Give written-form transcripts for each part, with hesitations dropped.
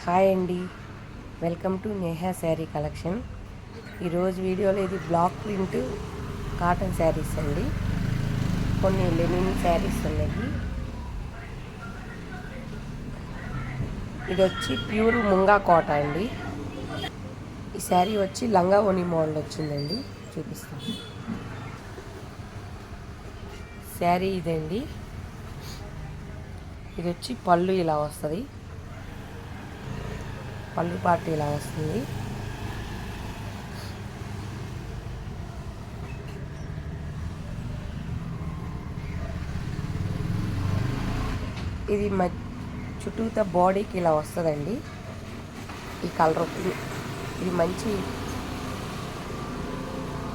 Hi అండి, welcome to Neha sari collection. ఈరోజు వీడియోలో ఇది బ్లాక్ ప్రింట్ కాటన్ శారీస్ అండి. కొన్ని లెనిన్ శారీస్ ఉన్నాయి. ఇది వచ్చి ప్యూర్ ముంగా కోట అండి. ఈ శారీ వచ్చి లంగా ఓని మోడల్ వచ్చిందండి, చూపిస్తాను. శారీ ఇదండి. ఇది వచ్చి పళ్ళు ఇలా వస్తుంది, పళ్ళు పార్ట్ ఇలా వస్తుంది. ఇది చుట్టూత బాడీకి ఇలా వస్తుందండి. ఈ కలర్ ఇది మంచి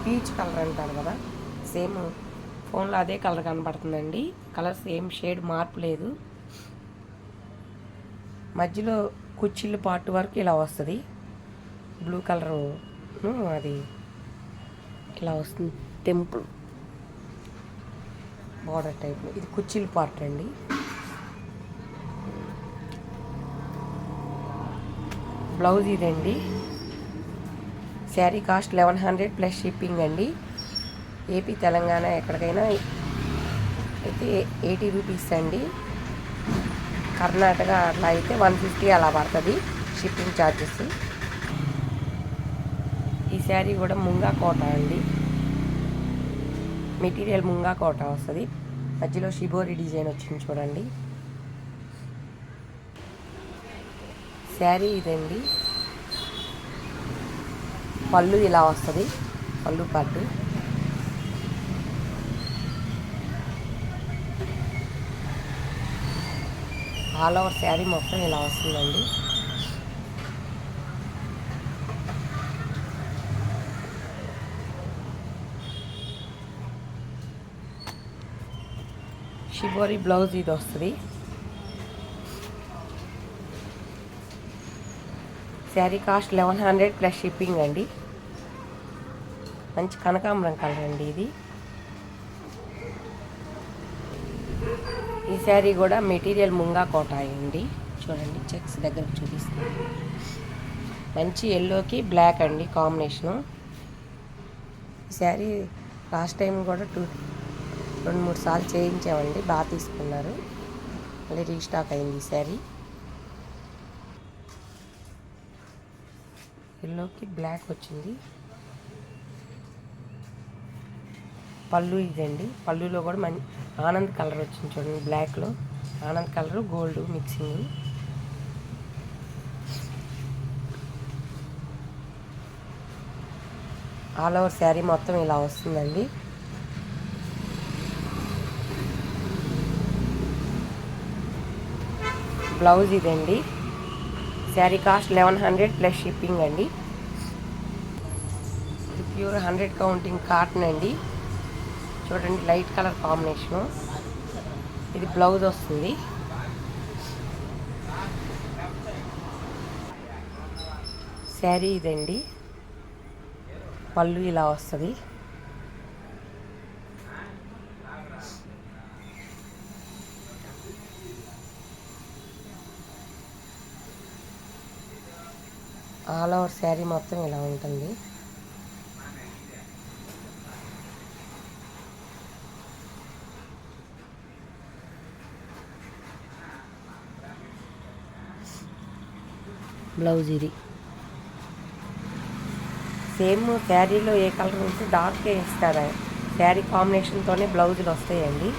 పీచ్ కలర్ అంటారు కదా, సేమ్ ఫోన్లో అదే కలర్ కనబడుతుందండి. కలర్ సేమ్ షేడ్ మార్పు లేదు. మధ్యలో కుచ్చిళ్ళు పార్ట్ వరకు ఇలా వస్తుంది. బ్లూ కలరు అది ఇలా వస్తుంది, టెంపుల్ బార్డర్ టైప్లో. ఇది కుచ్చిళ్ళు పార్ట్ అండి. బ్లౌజ్ ఇదండి. శారీ కాస్ట్ 1100 ప్లస్ షిప్పింగ్ అండి. ఏపీ తెలంగాణ ఎక్కడికైనా అయితే 80 రూపీస్ అండి. కర్ణాటక అట్లా అయితే 150 అలా పడుతుంది షిప్పింగ్ ఛార్జెస్. ఈ శారీ కూడా ముంగా కోట అండి. మెటీరియల్ ముంగా కోట వస్తుంది. మధ్యలో షిబోరి డిజైన్ వచ్చింది చూడండి. శారీ ఇదండి. పళ్ళు ఇలా వస్తుంది, పళ్ళు పాటు. ఆల్ ఓవర్ శారీ మొత్తం ఇలా వస్తుందండి. షిబోరి బ్లౌజ్ ఇది వస్తుంది. శారీ కాస్ట్ 1100 ప్లస్ షిప్పింగ్ అండి. మంచి కనకాంబరం కలర్ అండి ఇది. ఈ శారీ కూడా మెటీరియల్ ముంగా కోట అండి. చూడండి, చెక్స్ దగ్గర చూపిస్తాను. మంచి ఎల్లోకి బ్లాక్ అండి కాంబినేషను. ఈ శారీ లాస్ట్ టైం కూడా 2-3 సార్లు చేయించామండి, బాగా తీసుకున్నారు. మళ్ళీ రీస్టాక్ అయింది ఈ శారీ. ఎల్లోకి బ్లాక్ వచ్చింది. పళ్ళు ఇదండి. పళ్ళులో కూడా ఆనంద్ కలర్ వచ్చింది చూడండి, బ్లాక్లో Anand colour gold mixing. All over sari మొత్తం ఇలా వస్తుందండి. బ్లౌజ్ ఇదండి. శారీ కాస్ట్ 1100 ప్లస్ షిప్పింగ్ అండి. ఇది ప్యూర్ 100 కౌంటింగ్ కాటన్ అండి. చూడండి, లైట్ కలర్ కాంబినేషను. ఇది బ్లౌజ్ వస్తుంది. శారీ ఇదండి. పళ్ళు ఇలా వస్తుంది. ఆల్ ఓవర్ శారీ మొత్తం ఇలా ఉంటుంది. బ్లౌజ్ ఇది సేమ్ శారీలో ఏ కలర్ ఉంటే డార్కే ఇస్తారు. శారీ కాంబినేషన్తోనే బ్లౌజులు వస్తాయండి.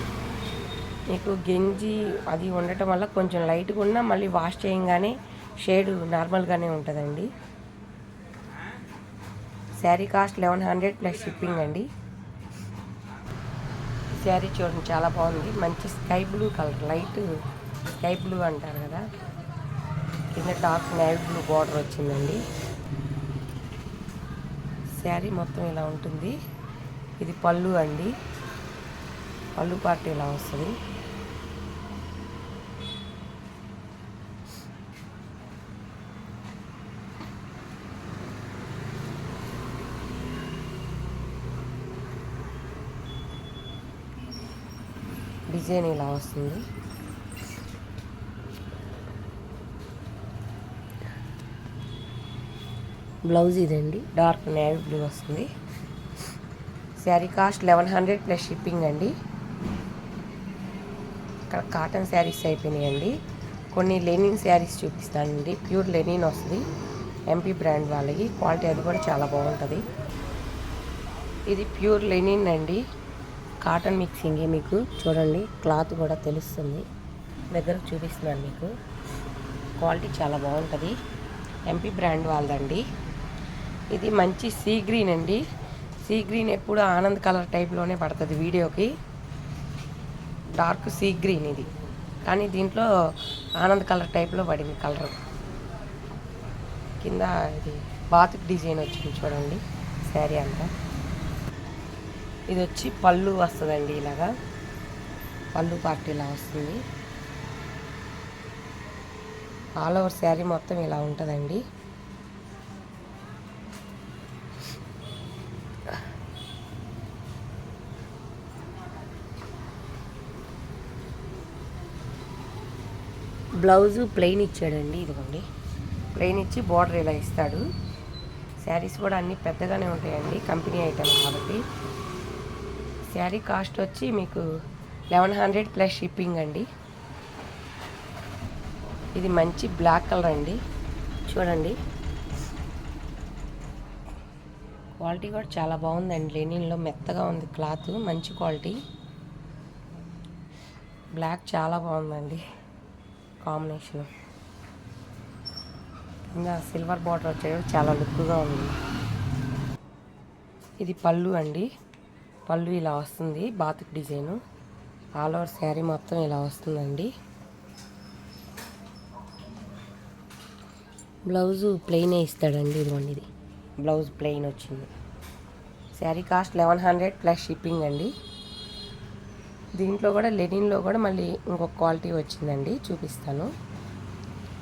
మీకు గెంజి అది ఉండటం వల్ల కొంచెం లైట్గా ఉన్నా మళ్ళీ వాష్ చేయగానే షేడ్ నార్మల్గానే ఉంటుందండి. శారీ కాస్ట్ 1100 ప్లస్ షిప్పింగ్ అండి. శారీ చూడండి, చాలా బాగుంది. మంచి sky blue colour, light sky blue అంటారు కదా, కింద డార్క్ నేవీ బ్లూ బార్డర్ వచ్చిందండి. శారీ మొత్తం ఇలా ఉంటుంది. ఇది పళ్ళు అండి. పళ్ళు పార్ట్ ఇలా వస్తుంది. డిజైన్ ఇలా వస్తుంది. బ్లౌజ్ ఇదండి, డార్క్ నేవీ బ్లూ వస్తుంది. శారీ కాస్ట్ 1100 ప్లస్ షిప్పింగ్ అండి. ఇక్కడ కాటన్ శారీస్ అయిపోయినాయండి. కొన్ని లెనిన్ శారీస్ చూపిస్తానండి. ప్యూర్ లెనిన్ వస్తుంది, ఎంపీ బ్రాండ్ వాళ్ళకి. క్వాలిటీ అది కూడా చాలా బాగుంటుంది. ఇది ప్యూర్ లెనిన్ అండి, కాటన్ మిక్సింగే. మీకు చూడండి, క్లాత్ కూడా తెలుస్తుంది. దగ్గరకు చూపిస్తున్నాను మీకు. క్వాలిటీ చాలా బాగుంటుంది, ఎంపీ బ్రాండ్ వాళ్ళదండి. ఇది మంచి సీ గ్రీన్ అండి. సీ గ్రీన్ ఎప్పుడు ఆనంద్ కలర్ టైప్లోనే పడుతుంది వీడియోకి. డార్క్ సీ గ్రీన్ ఇది, కానీ దీంట్లో ఆనంద్ కలర్ టైప్లో పడింది కలర్. కింద ఇది బాతిక్ డిజైన్ వచ్చింది చూడండి శారీ అంతా. ఇది వచ్చి పళ్ళు వస్తుందండి, ఇలాగా పళ్ళు పార్ట్ ఇలా వస్తుంది. ఆల్ ఓవర్ శారీ మొత్తం ఇలా ఉంటుందండి. బ్లౌజు ప్లెయిన్ ఇచ్చాడండి, ఇదిగోండి ప్లెయిన్ ఇచ్చి బార్డర్ ఇలా ఇస్తాడు. శారీస్ కూడా అన్నీ పెద్దగానే ఉంటాయండి, కంపెనీ ఐటమ్ కాబట్టి. శారీ కాస్ట్ వచ్చి మీకు 1100 ప్లస్ షిప్పింగ్ అండి. ఇది మంచి బ్లాక్ కలర్ అండి, చూడండి క్వాలిటీ కూడా చాలా బాగుందండి. లెనిన్లో మెత్తగా ఉంది క్లాత్, మంచి క్వాలిటీ. బ్లాక్ చాలా బాగుందండి కాంబినేషన్. కింద సిల్వర్ బార్డర్ వచ్చేది చాలా లుక్గా ఉంది. ఇది పళ్ళు అండి, పళ్ళు ఇలా వస్తుంది, batik design. All over sari మొత్తం ఇలా వస్తుందండి. బ్లౌజు ప్లెయిన్ ఇస్తాడండి, ఇదిగోండి ఇది బ్లౌజ్ ప్లెయిన్ వచ్చింది. శారీ కాస్ట్ 1100 ప్లస్ షిప్పింగ్ అండి. దీంట్లో కూడా లెనిన్లో కూడా మళ్ళీ ఇంకొక క్వాలిటీ వచ్చిందండి, చూపిస్తాను.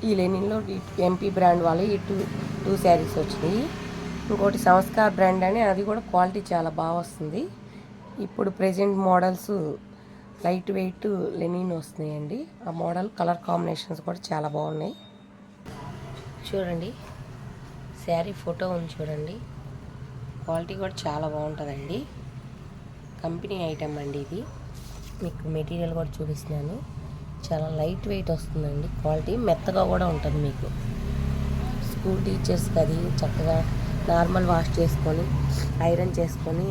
ఈ లెనిన్లో ఎంపీ బ్రాండ్ వాళ్ళు ఈ టూ శారీస్ వచ్చినాయి. ఇంకోటి సంస్కార్ బ్రాండ్ అని, అది కూడా క్వాలిటీ చాలా బాగా వస్తుంది. ఇప్పుడు present models light weight Lenin వస్తున్నాయండి. ఆ మోడల్ కలర్ కాంబినేషన్స్ కూడా చాలా బాగున్నాయి. చూడండి శారీ ఫోటో ఉంది చూడండి, క్వాలిటీ కూడా చాలా బాగుంటుందండి. కంపెనీ ఐటమ్ అండి ఇది. మీకు మెటీరియల్ కూడా చూపిస్తున్నాను, చాలా లైట్ వెయిట్ వస్తుందండి. క్వాలిటీ మెత్తగా కూడా ఉంటుంది. మీకు స్కూల్ టీచర్స్కి అది చక్కగా నార్మల్ వాష్ చేసుకొని ఐరన్ చేసుకొని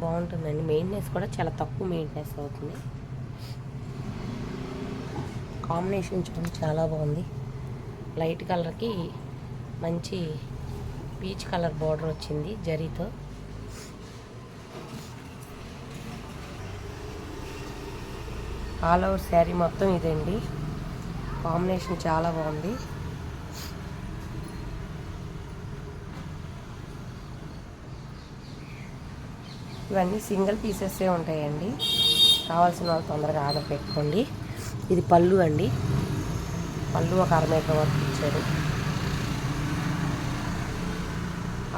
బాగుంటుందండి. మెయింటెనెన్స్ కూడా చాలా తక్కువ మెయింటెనెన్స్ అవుతుంది. కాంబినేషన్ చూడండి చాలా బాగుంది. లైట్ కలర్కి మంచి పీచ్ కలర్ బార్డర్ వచ్చింది జరీతో. ఆల్ ఓవర్ శారీ మొత్తం ఇదండి, కాంబినేషన్ చాలా బాగుంది. ఇవన్నీ సింగిల్ పీసెస్సే ఉంటాయండి, కావాల్సిన వాళ్ళు తొందరగా ఆర్డర్ పెట్టుకోండి. ఇది పళ్ళు అండి, పళ్ళు ఒక 1/2 మీటర్ వరకు ఇచ్చారు.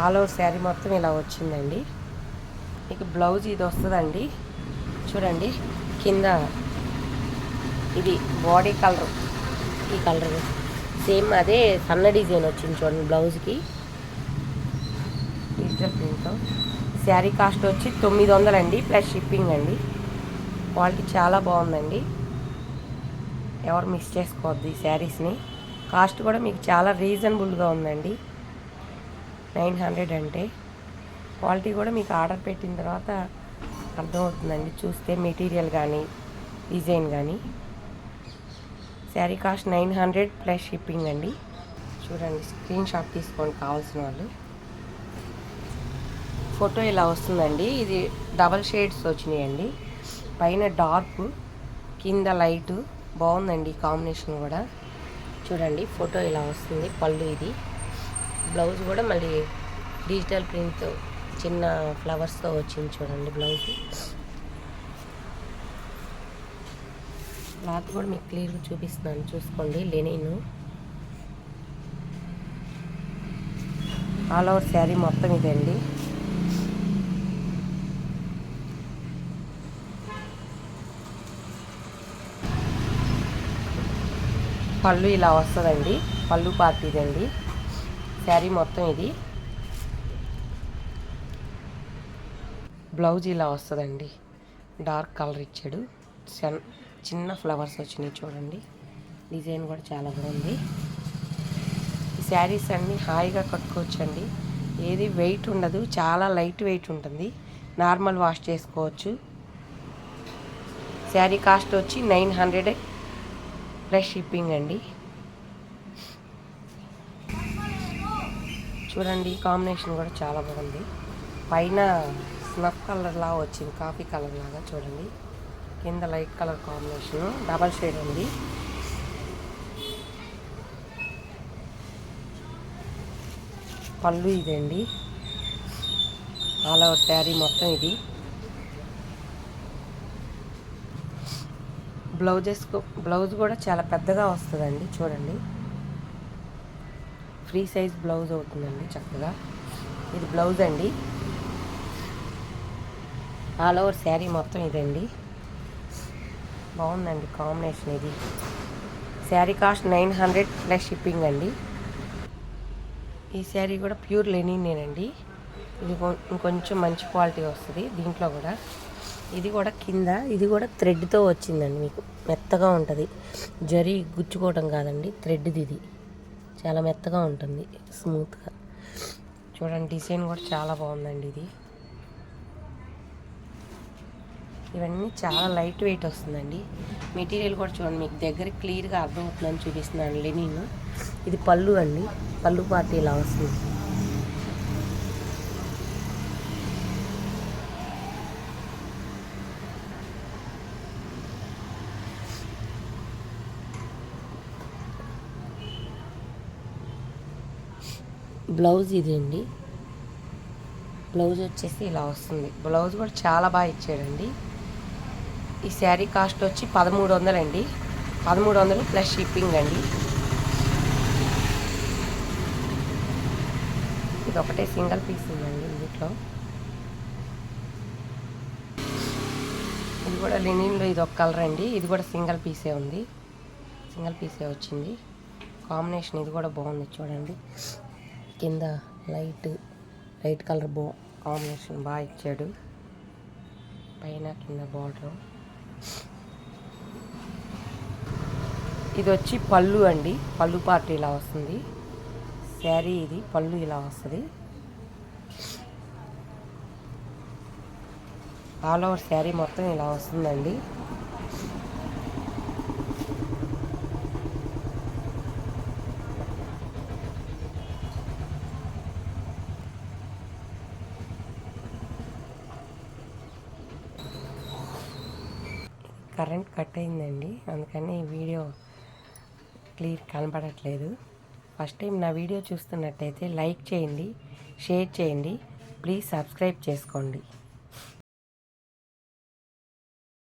ఆల్ ఓవర్ శారీ మొత్తం ఇలా వచ్చిందండి. మీకు బ్లౌజ్ ఇది వస్తుందండి, చూడండి కింద ఇది బాడీ కలర్, ఈ కలర్ సేమ్ అదే సన్న డిజైన్ వచ్చింది చూడండి బ్లౌజ్కి, డిజిటల్ ప్రింట్తో. శారీ కాస్ట్ వచ్చి 900 అండి ప్లస్ షిప్పింగ్ అండి. క్వాలిటీ చాలా బాగుందండి, ఎవరు మిస్ చేసుకోవద్దు ఈ శారీస్ని. కాస్ట్ కూడా మీకు చాలా రీజనబుల్గా ఉందండి, 900 అంటే. క్వాలిటీ కూడా మీకు ఆర్డర్ పెట్టిన తర్వాత అర్థమవుతుందండి చూస్తే, మెటీరియల్ కానీ డిజైన్ కానీ. శారీ కాస్ట్ 900 ప్లస్ షిప్పింగ్ అండి. చూడండి, స్క్రీన్ షాట్ తీసుకోండి కావాల్సిన వాళ్ళు. ఫోటో ఇలా వస్తుందండి. ఇది డబల్ షేడ్స్ వచ్చినాయండి, పైన డార్క్ కింద లైట్. బాగుందండి కాంబినేషన్ కూడా. చూడండి ఫోటో ఇలా వస్తుంది. పళ్ళు ఇది, బ్లౌజ్ కూడా మళ్ళీ డిజిటల్ ప్రింట్ చిన్న ఫ్లవర్స్తో వచ్చింది చూడండి బ్లౌజ్. క్లాత్ కూడా మీకు క్లియర్గా చూపిస్తున్నాను చూసుకోండి. లెనిన్ ఆల్ ఓవర్ శారీ మొత్తం ఇదండి. పళ్ళు ఇలా వస్తుందండి, పళ్ళు పార్ట్ ఇదండి. శారీ మొత్తం ఇది. బ్లౌజ్ ఇలా వస్తుందండి, డార్క్ కలర్ ఇచ్చాడు, చిన్న ఫ్లవర్స్ వచ్చినాయి చూడండి. డిజైన్ కూడా చాలా బాగుంది. ఈ శారీస్ అన్నీ హాయిగా కట్టుకోవచ్చండి. ఏది వెయిట్ ఉండదు, చాలా లైట్ వెయిట్ ఉంటుంది. నార్మల్ వాష్ చేసుకోవచ్చు. శారీ కాస్ట్ వచ్చి 900 ప్లస్ షిప్పింగ్ అండి. చూడండి కాంబినేషన్ కూడా చాలా బాగుంది. పైన స్నఫ్ కలర్ లాగా వచ్చింది, కాఫీ కలర్ లాగా చూడండి. కింద light colour combination, double shade ఉంది. పళ్ళు ఇదండి, ఆల్ ఓవర్ శారీ మొత్తం ఇది. బ్లౌజ్ కూడా చాలా పెద్దగా వస్తుందండి చూడండి. ఫ్రీ సైజ్ బ్లౌజ్ అవుతుందండి చక్కగా. ఇది బ్లౌజ్ అండి. ఆల్ ఓవర్ శారీ మొత్తం ఇదండి. బాగుందండి కాంబినేషన్ ఇది. శారీ కాస్ట్ 900 ప్లస్ షిప్పింగ్ అండి. ఈ శారీ కూడా ప్యూర్ లెనినేనండి. ఇది ఇంకొంచెం మంచి క్వాలిటీ వస్తుంది దీంట్లో కూడా. ఇది కూడా కింద ఇది కూడా థ్రెడ్తో వచ్చిందండి. మీకు మెత్తగా ఉంటుంది, జరీ గుచ్చుకోవటం కాదండి, థ్రెడ్ది. ఇది చాలా మెత్తగా ఉంటుంది, స్మూత్గా. చూడండి డిజైన్ కూడా చాలా బాగుందండి ఇది. ఇవన్నీ చాలా లైట్ వెయిట్ వస్తుందండి. మెటీరియల్ కూడా చూడండి, మీకు దగ్గర క్లియర్గా అర్థమవుతుందని చూపిస్తున్నాను. లెనిన్. ఇది పళ్ళు అండి, పళ్ళు పార్టీ ఇలా వస్తుంది. బ్లౌజ్ ఇది అండి. బ్లౌజ్ వచ్చేసి ఇలా వస్తుంది. బ్లౌజ్ కూడా చాలా బాగా ఇచ్చాడండి. ఈ శారీ కాస్ట్ వచ్చి 1300 అండి. 1300 ప్లస్ షిప్పింగ్ అండి. ఇది ఒకటే సింగిల్ పీస్ ఉందండి ఇంట్లో. ఇది కూడా లెనిన్లో ఇది ఒక కలర్ అండి. ఇది కూడా సింగిల్ పీసే ఉంది, సింగిల్ పీసే వచ్చింది. కాంబినేషన్ ఇది కూడా బాగుంది చూడండి. కింద లైట్ కలర్ కాంబినేషన్ బాగా ఇచ్చాడు. పైన కింద బార్డర్. ఇది వచ్చి పళ్ళు అండి, పళ్ళు పార్టీ ఇలా వస్తుంది శారీ. ఇది పళ్ళు ఇలా వస్తుంది. ఆల్ ఓవర్ శారీ మొత్తం ఇలా వస్తుందండి. కరెంట్ కట్ అయిందండి, అందుకని ఈ వీడియో క్లియర్ కనపడట్లేదు. ఫస్ట్ టైం నా వీడియో చూస్తున్నట్టయితే లైక్ చేయండి, షేర్ చేయండి, ప్లీజ్ సబ్స్క్రైబ్ చేసుకోండి.